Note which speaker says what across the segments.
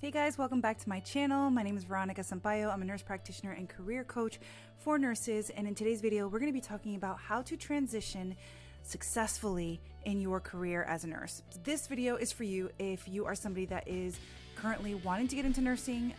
Speaker 1: Hey guys, welcome back to my channel. My name is Veronica Sampaio. I'm a nurse practitioner and career coach for nurses. And in today's video, we're going to be talking about how to transition successfully in your career as a nurse. This video is for you if you are somebody that is currently wanting to get into nursing,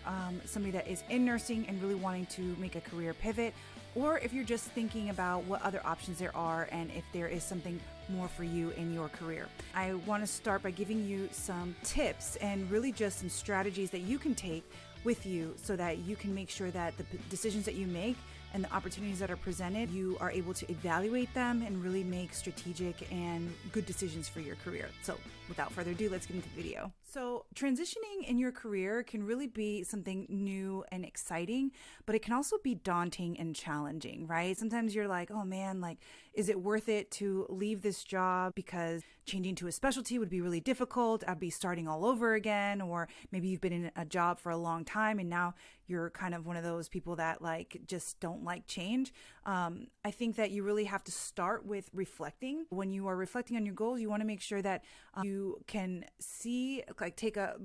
Speaker 1: somebody that is in nursing and really wanting to make a career pivot, or if you're just thinking about what other options there are and if there is something more for you in your career. I want to start by giving you some tips and really just some strategies that you can take with you so that you can make sure that the decisions that you make and the opportunities that are presented, you are able to evaluate them and really make strategic and good decisions for your career. So without further ado, let's get into the video. So transitioning in your career can really be something new and exciting, but it can also be daunting and challenging, right? Sometimes you're like, oh man, like, is it worth it to leave this job because changing to a specialty would be really difficult? I'd be starting all over again. Or maybe you've been in a job for a long time and now you're kind of one of those people that like just don't like change. I think that you really have to start with reflecting. When you are reflecting on your goals, you want to make sure that you can see, like take a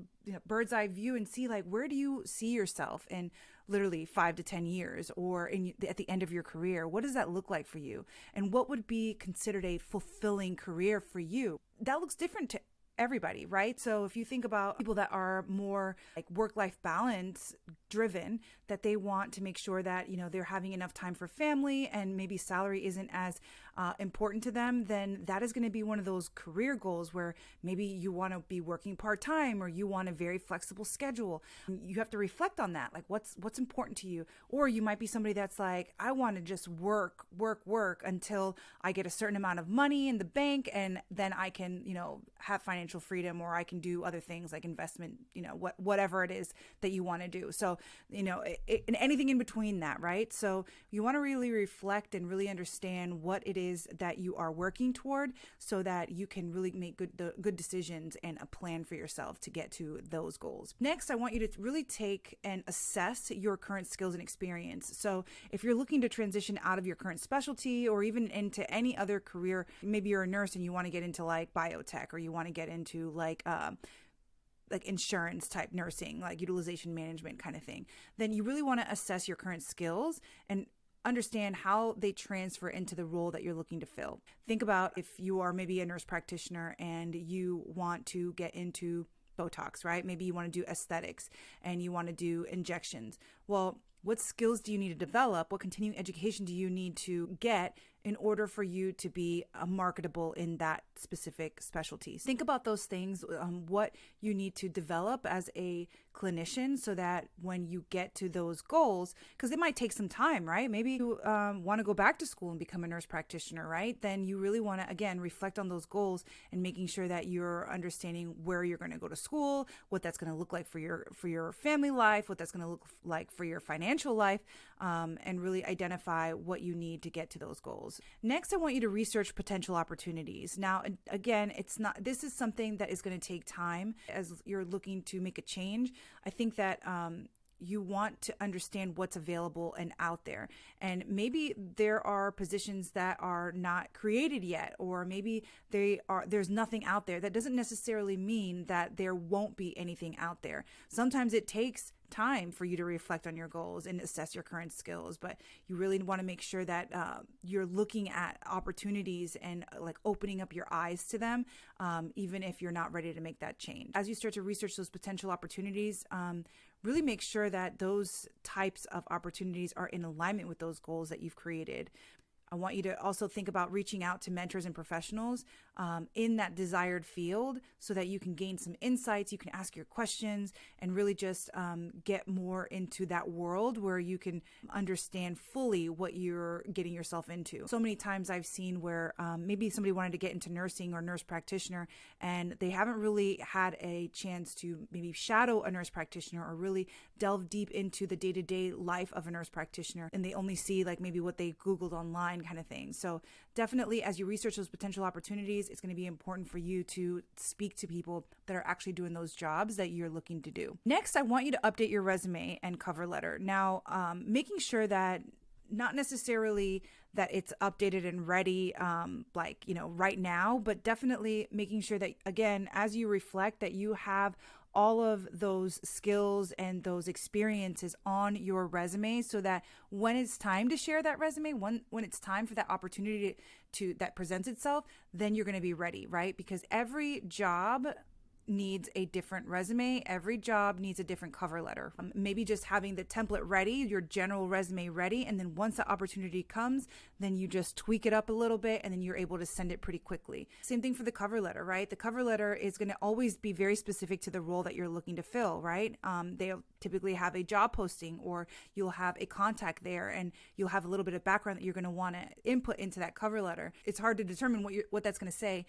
Speaker 1: bird's eye view and see like, where do you see yourself in literally 5 to 10 years or at the end of your career? What does that look like for you? And what would be considered a fulfilling career for you? That looks different to everybody, right? So if you think about people that are more like work-life balance driven, that they want to make sure that, they're having enough time for family and maybe salary isn't as important to them, then that is going to be one of those career goals where maybe you want to be working part-time or you want a very flexible schedule. You have to reflect on that. Like what's important to you? Or you might be somebody that's like, I want to just work until I get a certain amount of money in the bank and then I can, have financial freedom, or I can do other things like investment, whatever it is that you want to do. So, and anything in between that, right? So you want to really reflect and really understand what it is that you are working toward so that you can really make good decisions and a plan for yourself to get to those goals. Next, I want you to really take and assess your current skills and experience. So if you're looking to transition out of your current specialty or even into any other career, maybe you're a nurse and you want to get into like biotech, or you want to get into like insurance type nursing, like utilization management kind of thing, then you really want to assess your current skills and understand how they transfer into the role that you're looking to fill. Think about if you are maybe a nurse practitioner and you want to get into Botox, right? Maybe you want to do aesthetics and you want to do injections. Well, what skills do you need to develop? What continuing education do you need to get in order for you to be marketable in that specific specialty? Think about those things, what you need to develop as a clinician so that when you get to those goals, because it might take some time, right? Maybe you want to go back to school and become a nurse practitioner, right? Then you really want to, again, reflect on those goals and making sure that you're understanding where you're going to go to school, what that's going to look like for your family life, what that's going to look like for your financial life, and really identify what you need to get to those goals. Next, I want you to research potential opportunities. Now, again, this is something that is going to take time as you're looking to make a change. I think that you want to understand what's available and out there. And maybe there are positions that are not created yet, or maybe there's nothing out there. That doesn't necessarily mean that there won't be anything out there. Sometimes it takes time for you to reflect on your goals and assess your current skills, but you really want to make sure that you're looking at opportunities and like opening up your eyes to them, even if you're not ready to make that change. As you start to research those potential opportunities, really make sure that those types of opportunities are in alignment with those goals that you've created. I want you to also think about reaching out to mentors and professionals in that desired field so that you can gain some insights, you can ask your questions, and really just get more into that world where you can understand fully what you're getting yourself into. So many times I've seen where maybe somebody wanted to get into nursing or nurse practitioner and they haven't really had a chance to maybe shadow a nurse practitioner or really delve deep into the day-to-day life of a nurse practitioner, and they only see like maybe what they Googled online kind of thing. So definitely as you research those potential opportunities, it's going to be important for you to speak to people that are actually doing those jobs that you're looking to do. Next, I want you to update your resume and cover letter. Now, making sure that not necessarily that it's updated and ready, right now, but definitely making sure that, again, as you reflect, that you have all of those skills and those experiences on your resume, so that when it's time to share that resume, when it's time for that opportunity to that presents itself, then you're going to be ready, right? Because every job needs a different resume. Every job needs a different cover letter. Maybe just having the template ready, your general resume ready, and then once the opportunity comes, then you just tweak it up a little bit, and then you're able to send it pretty quickly. Same thing for the cover letter, right? The cover letter is going to always be very specific to the role that you're looking to fill, right? They'll typically have a job posting, or you'll have a contact there, and you'll have a little bit of background that you're going to want to input into that cover letter. It's hard to determine what that's going to say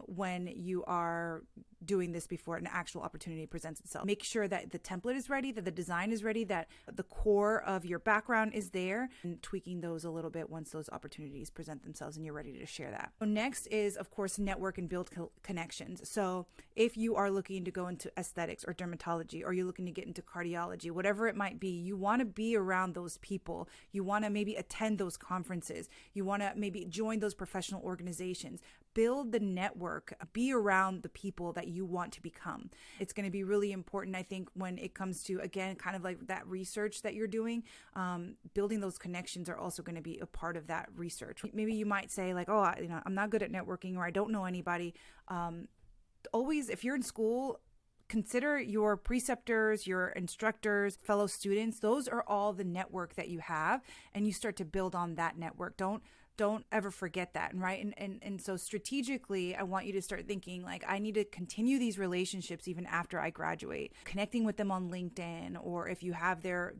Speaker 1: when you are doing this before an actual opportunity presents itself. Make sure that the template is ready, that the design is ready, that the core of your background is there, and tweaking those a little bit once those opportunities present themselves and you're ready to share that. So next is, of course, network and build connections. So if you are looking to go into aesthetics or dermatology, or you're looking to get into cardiology, whatever it might be, you want to be around those people. You want to maybe attend those conferences. You want to maybe join those professional organizations. Build the network, be around the people that you want to become. It's going to be really important, I think, when it comes to, again, kind of like that research that you're doing. Building those connections are also going to be a part of that research. Maybe you might say like, oh, I'm not good at networking, or I don't know anybody. Always, if you're in school, consider your preceptors, your instructors, fellow students. Those are all the network that you have, and you start to build on that network. Don't ever forget that, right? And so strategically, I want you to start thinking like, I need to continue these relationships even after I graduate, connecting with them on LinkedIn, or if you have their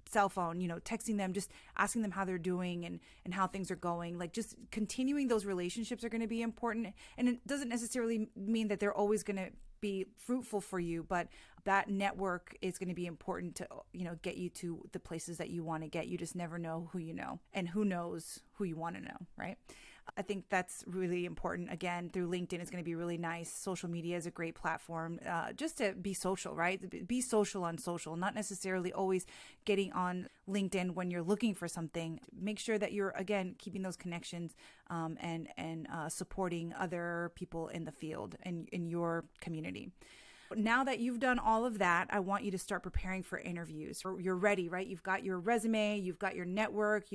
Speaker 1: cell phone, texting them, just asking them how they're doing and how things are going. Like, just continuing those relationships are going to be important. And it doesn't necessarily mean that they're always going to be fruitful for you, but that network is going to be important to, get you to the places that you want to get. You just never know who you know, and who knows who you want to know, right? I think that's really important. Again, through LinkedIn, it's going to be really nice. Social media is a great platform just to be social, right? Be social on social, not necessarily always getting on LinkedIn when you're looking for something. Make sure that you're, again, keeping those connections and supporting other people in the field and in your community. Now that you've done all of that, I want you to start preparing for interviews. You're ready, right? You've got your resume, you've got your network,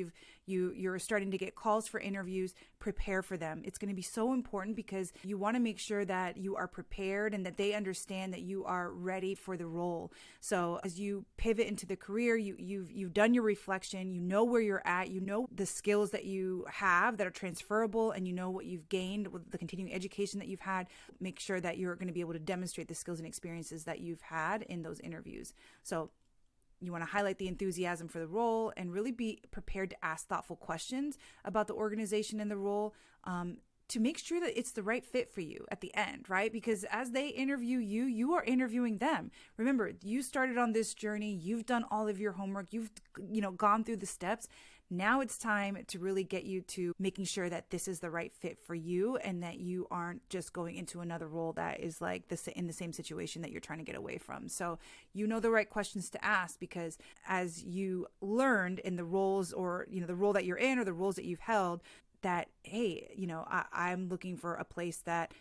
Speaker 1: you're starting to get calls for interviews. Prepare for them. It's going to be so important because you want to make sure that you are prepared and that they understand that you are ready for the role. So as you pivot into the career, you've done your reflection, you know where you're at, you know the skills that you have that are transferable, and you know what you've gained with the continuing education that you've had. Make sure that you're going to be able to demonstrate the skills and experiences that you've had in those interviews. So you want to highlight the enthusiasm for the role and really be prepared to ask thoughtful questions about the organization and the role to make sure that it's the right fit for you at the end, right? Because as they interview you, you are interviewing them. Remember, you started on this journey. You've done all of your homework. You've gone through the steps. Now it's time to really get you to making sure that this is the right fit for you and that you aren't just going into another role that is like this in the same situation that you're trying to get away from. So you know the right questions to ask, because as you learned in the roles, or the role that you're in or the roles that you've held, that, hey, I'm looking for a place that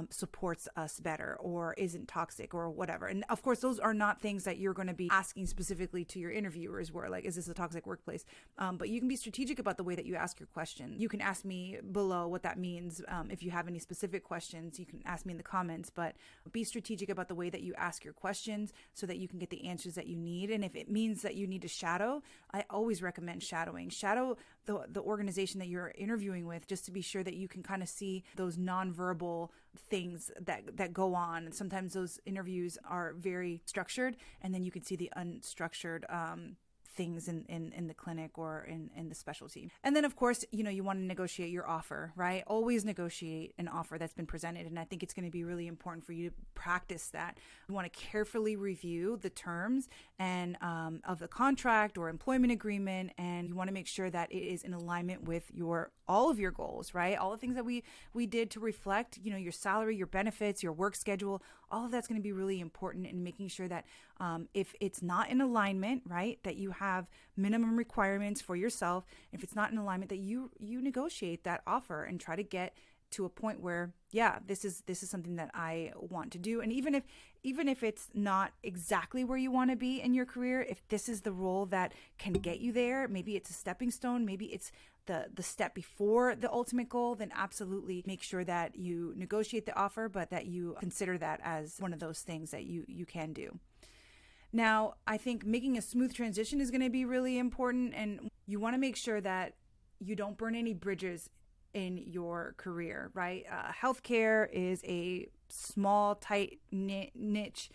Speaker 1: supports us better or isn't toxic or whatever. And of course, those are not things that you're going to be asking specifically to your interviewers where like, is this a toxic workplace? But you can be strategic about the way that you ask your question. You can ask me below what that means. If you have any specific questions, you can ask me in the comments, but be strategic about the way that you ask your questions so that you can get the answers that you need. And if it means that you need to shadow, I always recommend shadowing. Shadow the organization that you're interviewing with, just to be sure that you can kind of see those nonverbal things that go on. And sometimes those interviews are very structured, and then you can see the unstructured things in the clinic or in the specialty. And then of course, you want to negotiate your offer, right? Always negotiate an offer that's been presented. And I think it's going to be really important for you to practice that. You want to carefully review the terms and of the contract or employment agreement. And you want to make sure that it is in alignment with all of your goals, right? All the things that we did to reflect, your salary, your benefits, your work schedule, all of that's going to be really important in making sure that if it's not in alignment, right, that you have minimum requirements for yourself. If it's not in alignment, that you negotiate that offer and try to get to a point where, yeah, this is something that I want to do. And even if it's not exactly where you want to be in your career, if this is the role that can get you there, maybe it's a stepping stone, maybe it's the step before the ultimate goal, then absolutely make sure that you negotiate the offer, but that you consider that as one of those things that you can do. Now, I think making a smooth transition is going to be really important, and you want to make sure that you don't burn any bridges in your career, right? Healthcare is a small, tight niche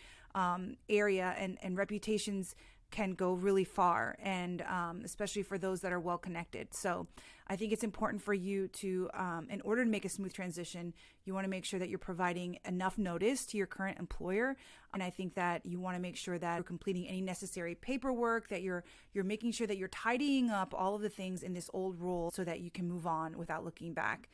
Speaker 1: area, and reputations can go really far, and especially for those that are well connected. So I think it's important for you to, in order to make a smooth transition, you want to make sure that you're providing enough notice to your current employer. And I think that you want to make sure that you're completing any necessary paperwork, that you're making sure that you're tidying up all of the things in this old role so that you can move on without looking back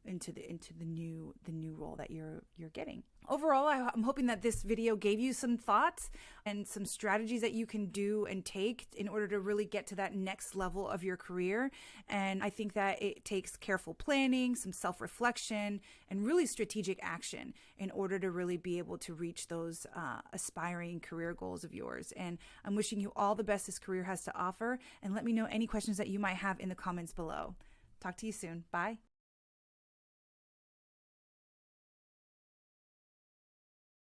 Speaker 1: into the new role that you're getting. Overall, I'm hoping that this video gave you some thoughts and some strategies that you can do and take in order to really get to that next level of your career. And I think that it takes careful planning, some self-reflection, and really strategic action in order to really be able to reach those aspiring career goals of yours. And I'm wishing you all the best this career has to offer. And let me know any questions that you might have in the comments below. Talk to you soon. Bye.